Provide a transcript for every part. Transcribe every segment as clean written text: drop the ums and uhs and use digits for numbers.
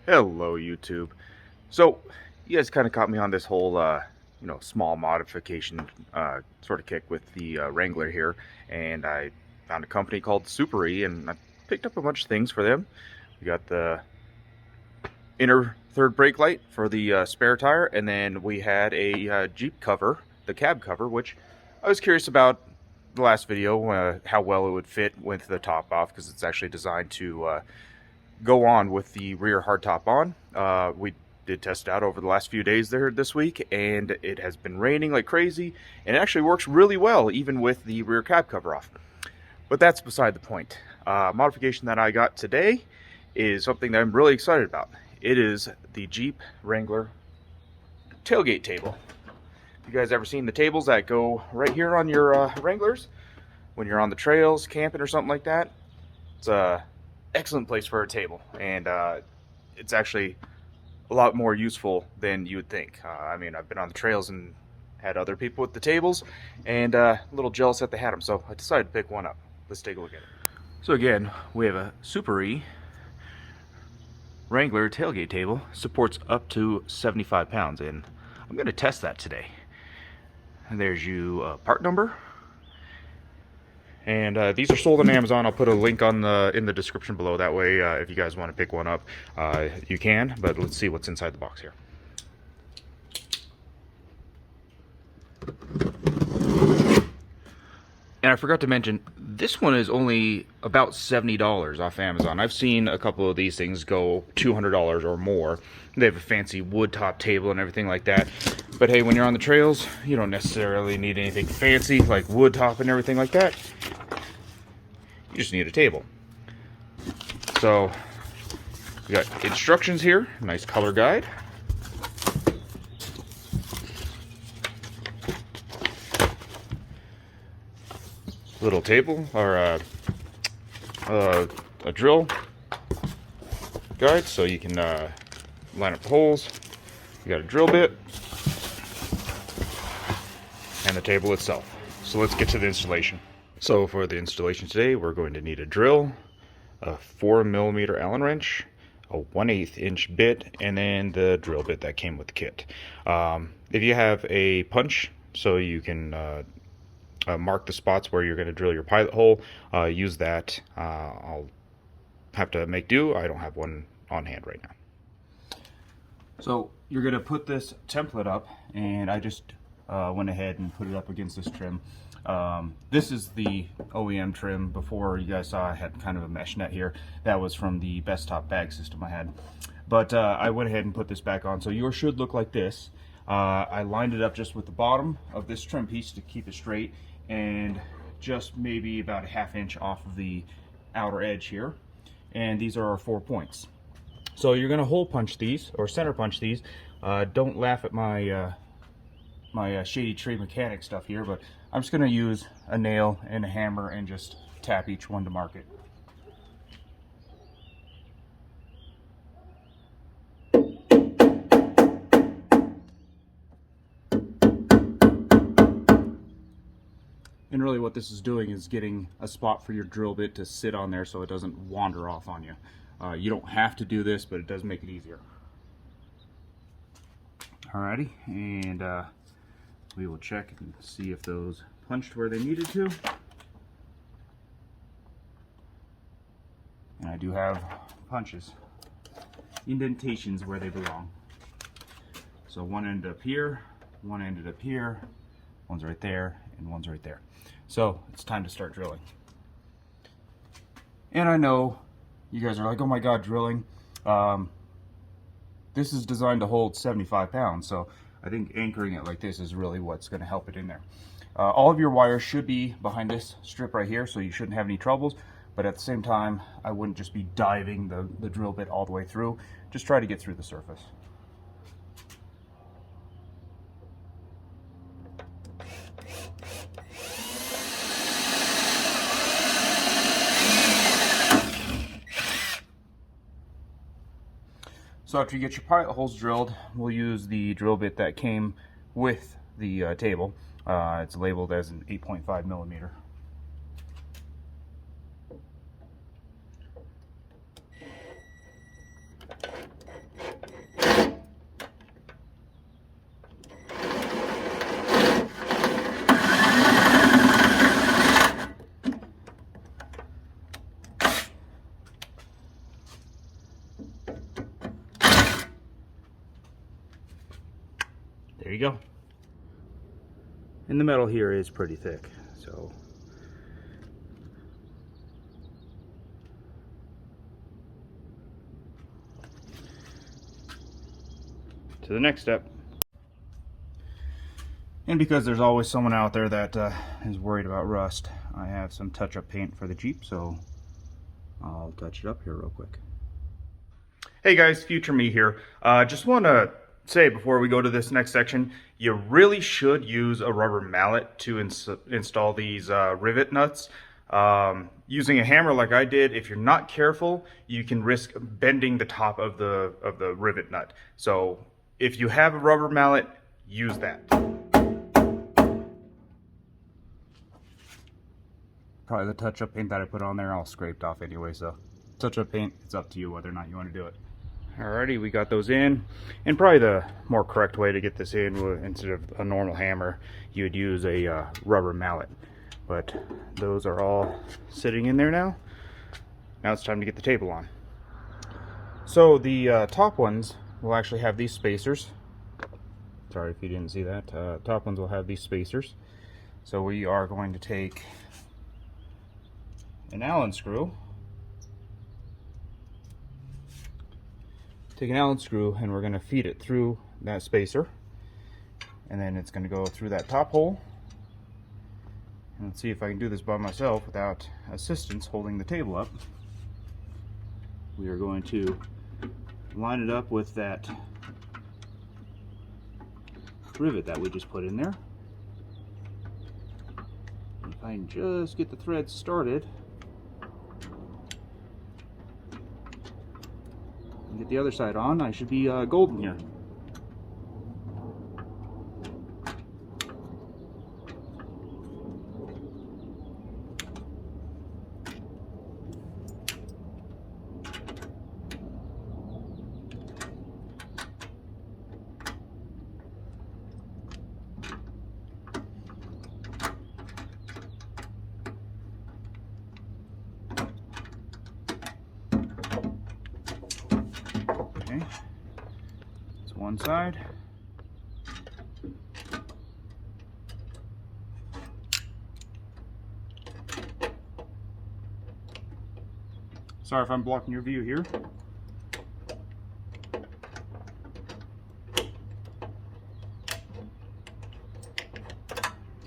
Hello, YouTube. So, you guys kind of caught me on this whole, small modification sort of kick with the Wrangler here, and I found a company called Suparee, and I picked up a bunch of things for them. We got the inner third brake light for the spare tire, and then we had a Jeep cover, the cab cover, which I was curious about the last video, how well it would fit with the top off, because it's actually designed to go on with the rear hardtop on. We did test it out over the last few days there this week, and it has been raining like crazy, and it actually works really well even with the rear cab cover off. But that's beside the point. Modification that I got today is something that I'm really excited about. It is the Jeep Wrangler tailgate table. You guys ever seen the tables that go right here on your Wranglers when you're on the trails camping or something like that? It's a excellent place for a table, and it's actually a lot more useful than you would think. I mean, I've been on the trails and had other people with the tables, and a little jealous that they had them, so I decided to pick one up. Let's take a look at it. So again, we have a Suparee Wrangler tailgate table. Supports up to 75 pounds, and I'm going to test that today. And there's your part number. And these are sold on Amazon. I'll put a link in the description below. That way, if you guys want to pick one up, you can. But let's see what's inside the box here. And I forgot to mention, this one is only about $70 off Amazon. I've seen a couple of these things go $200 or more. They have a fancy wood top table and everything like that. But hey, when you're on the trails, you don't necessarily need anything fancy like wood top and everything like that. You just need a table. So we got instructions here, nice color guide. Little table, or a drill guide, so you can line up the holes. You got a drill bit and the table itself. So let's get to the installation. So for the installation today, we're going to need a drill, a 4mm Allen wrench, a 1/8 inch bit, and then the drill bit that came with the kit. If you have a punch, so you can mark the spots where you're going to drill your pilot hole, use that. I'll have to make do. I don't have one on hand right now. So you're going to put this template up, and I just went ahead and put it up against this trim. This is the OEM trim. Before, you guys saw I had kind of a mesh net here. That was from the best top bag system I had. But I went ahead and put this back on, so yours should look like this. I lined it up just with the bottom of this trim piece to keep it straight, and just maybe about a 1/2 inch off of the outer edge here. And these are our 4 points. So you're going to hole punch these, or center punch these. Don't laugh at my my shady trade mechanic stuff here, but I'm just going to use a nail and a hammer and just tap each one to mark it. And really what this is doing is getting a spot for your drill bit to sit on there so it doesn't wander off on you. You don't have to do this, but it does make it easier. Alrighty, and we will check and see if those punched where they needed to. And I do have punches, indentations where they belong. So one ended up here, one ended up here, one's right there, and one's right there. So it's time to start drilling. And I know you guys are like, oh my god, drilling. This is designed to hold 75 pounds, so I think anchoring it like this is really what's going to help it in there. All of your wires should be behind this strip right here, so you shouldn't have any troubles. But at the same time, I wouldn't just be diving the drill bit all the way through. Just try to get through the surface. So after you get your pilot holes drilled, we'll use the drill bit that came with the table. It's labeled as an 8.5mm. there you go. And the metal here is pretty thick, so to the next step. And because there's always someone out there that is worried about rust, I have some touch-up paint for the Jeep, so I'll touch it up here real quick. Hey guys, future me here. Just want to say before we go to this next section, you really should use a rubber mallet to install these rivet nuts. Using a hammer like I did, if you're not careful, you can risk bending the top of the rivet nut. So if you have a rubber mallet, use that. Probably the touch-up paint that I put on there all scraped off anyway, so touch-up paint, it's up to you whether or not you want to do it. Alrighty, we got those in, and probably the more correct way to get this in, instead of a normal hammer, you would use a rubber mallet. But those are all sitting in there now. Now it's time to get the table on. So the top ones will actually have these spacers. Sorry if you didn't see that. Top ones will have these spacers. So we are going to take an Allen screw. Take an Allen screw and we're going to feed it through that spacer, and then it's going to go through that top hole. And let's see if I can do this by myself without assistance holding the table up. We are going to line it up with that rivet that we just put in there. If I can just get the thread started, get the other side on, I should be golden here. Okay, it's one side. Sorry if I'm blocking your view here.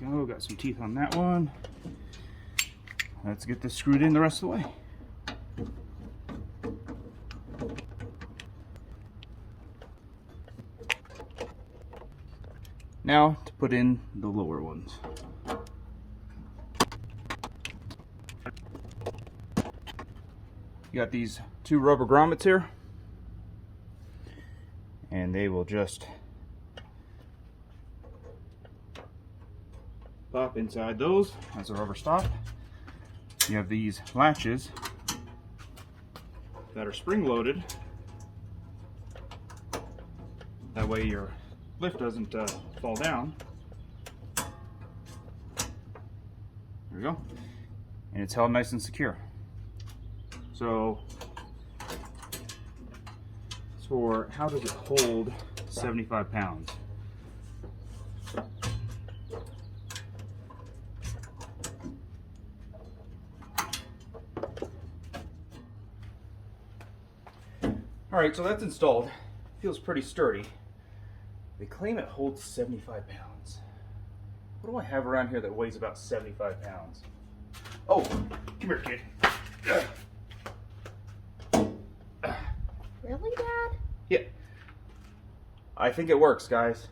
Go, got some teeth on that one. Let's get this screwed in the rest of the way. Now to put in the lower ones. You got these two rubber grommets here, and they will just pop inside those as a rubber stop. You have these latches that are spring loaded. That way your lift doesn't fall down. There we go. And it's held nice and secure. So for how does it hold 75 pounds? Alright, so that's installed. Feels pretty sturdy. They claim it holds 75 pounds. What do I have around here that weighs about 75 pounds? Oh, come here, kid. Really, Dad? Yeah. I think it works, guys.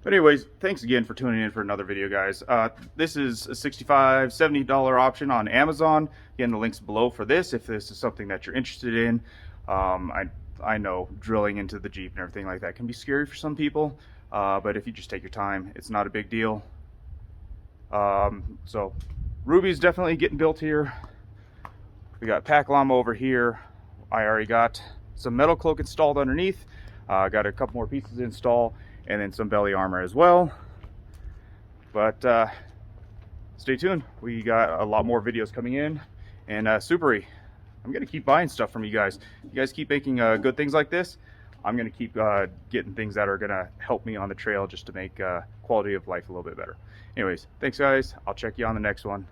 But anyways, thanks again for tuning in for another video, guys. This is a $65, $70 option on Amazon. Again, the link's below for this if this is something that you're interested in. I know drilling into the Jeep and everything like that can be scary for some people, but if you just take your time, it's not a big deal. So Ruby's definitely getting built here. We got Pack Llama over here. I already got some metal cloak installed underneath. Got a couple more pieces to install, and then some belly armor as well. But stay tuned. We got a lot more videos coming in. And Suparee, I'm gonna keep buying stuff from you guys. You guys keep making good things like this. I'm going to keep getting things that are going to help me on the trail just to make quality of life a little bit better. Anyways, thanks guys. I'll check you on the next one.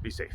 Be safe.